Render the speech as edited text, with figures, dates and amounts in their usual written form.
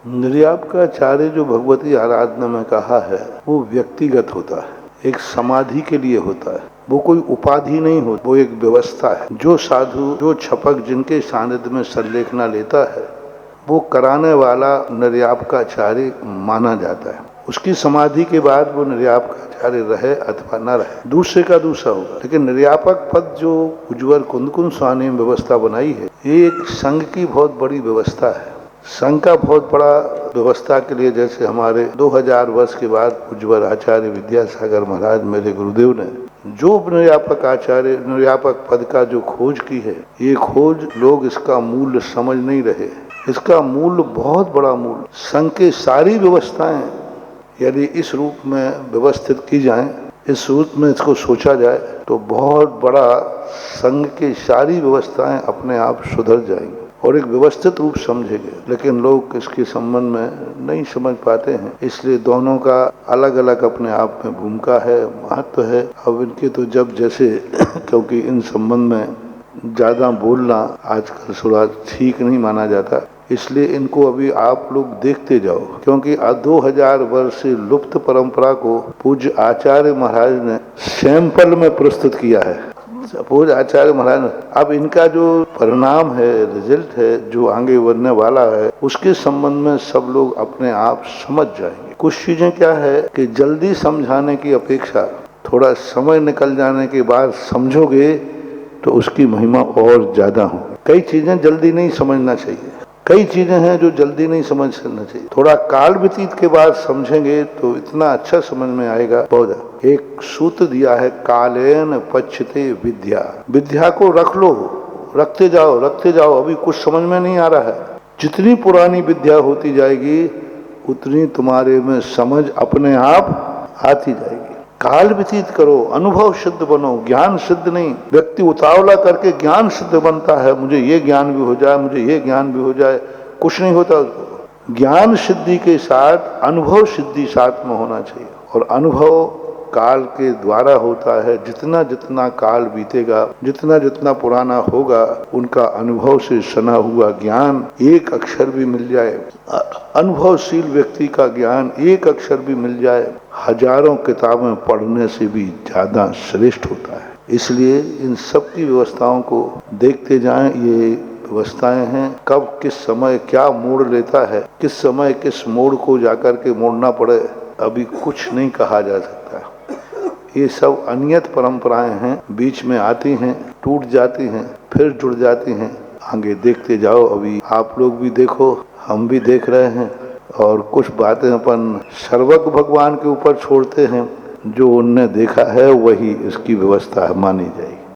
निर्याप का कार्य जो भगवती आराधना में कहा है वो व्यक्तिगत होता है, एक समाधि के लिए होता है। वो कोई उपाधि नहीं हो, वो एक व्यवस्था है। जो साधु जो छपक जिनके सानिध्य में संलेखना लेता है वो कराने वाला निर्याप का आचार्य माना जाता है। उसकी समाधि के बाद वो निर्याप का आचार्य रहे अथवा न रहे, दूसरे का दूसरा होगा। लेकिन निर्यापक पद जो उज्ज्वल कुंदकुंद स्वामी ने व्यवस्था बनाई है, ये एक संघ की बहुत बड़ी व्यवस्था है। संघ का बहुत बड़ा व्यवस्था के लिए, जैसे हमारे 2000 वर्ष के बाद उज्ज्वल आचार्य विद्यासागर महाराज मेरे गुरुदेव ने जो निर्यापक आचार्य निर्यापक पद का जो खोज की है, ये खोज लोग इसका मूल्य समझ नहीं रहे। इसका मूल्य बहुत बड़ा मूल्य, संघ की सारी व्यवस्थाएं यदि इस रूप में व्यवस्थित की जाएं, इस रूप में इसको सोचा जाए तो बहुत बड़ा संघ की सारी व्यवस्थाएं अपने आप सुधर जाएंगी और एक व्यवस्थित रूप समझेंगे। लेकिन लोग इसके संबंध में नहीं समझ पाते हैं, इसलिए दोनों का अलग अलग अपने आप में भूमिका है, महत्व है। अब इनके तो जब जैसे क्योंकि इन संबंध में ज़्यादा बोलना आजकल थोड़ा ठीक नहीं माना जाता, इसलिए इनको अभी आप लोग देखते जाओ, क्योंकि 2000 वर्ष से लुप्त परंपरा को पूज्य आचार्य महाराज ने सैंपल में प्रस्तुत किया है। पूज्य आचार्य महाराज ने अब इनका जो परिणाम है, रिजल्ट है, जो आगे बढ़ने वाला है, उसके संबंध में सब लोग अपने आप समझ जाएंगे। कुछ चीजें क्या है कि जल्दी समझाने की अपेक्षा थोड़ा समय निकल जाने के बाद समझोगे तो उसकी महिमा और ज्यादा हो। कई चीजें जल्दी नहीं समझना चाहिए, कई चीजें हैं जो जल्दी नहीं समझना चाहिए। थोड़ा काल व्यतीत के बाद समझेंगे तो इतना अच्छा समझ में आएगा। बहुत एक सूत्र दिया है, कालेन पच्यते विद्या। विद्या को रख लो, रखते जाओ। अभी कुछ समझ में नहीं आ रहा है, जितनी पुरानी विद्या होती जाएगी उतनी तुम्हारे में समझ अपने आप आती जाएगी। काल व्यतीत करो, अनुभव सिद्ध बनो, ज्ञान सिद्ध नहीं। व्यक्ति उतावला करके ज्ञान सिद्ध बनता है, मुझे ये ज्ञान भी हो जाए, मुझे ये ज्ञान भी हो जाए, कुछ नहीं होता उसको। ज्ञान सिद्धि के साथ अनुभव सिद्धि साथ में होना चाहिए, और अनुभव काल के द्वारा होता है। जितना जितना काल बीतेगा, जितना जितना पुराना होगा, उनका अनुभव से सना हुआ ज्ञान एक अक्षर भी मिल जाए, अनुभवशील व्यक्ति का ज्ञान एक अक्षर भी मिल जाए, हजारों किताबें पढ़ने से भी ज्यादा श्रेष्ठ होता है। इसलिए इन सब की व्यवस्थाओं को देखते जाएं। ये व्यवस्थाएं हैं, कब किस समय क्या मोड़ लेता है, किस समय किस मोड़ को जाकर के मोड़ना पड़े, अभी कुछ नहीं कहा जा सकता। ये सब अनियत परंपराएं हैं, बीच में आती हैं, टूट जाती हैं, फिर जुड़ जाती हैं। आगे देखते जाओ, अभी आप लोग भी देखो, हम भी देख रहे हैं, और कुछ बातें अपन सर्वज्ञ भगवान के ऊपर छोड़ते हैं। जो उनने देखा है वही इसकी व्यवस्था मानी जाएगी।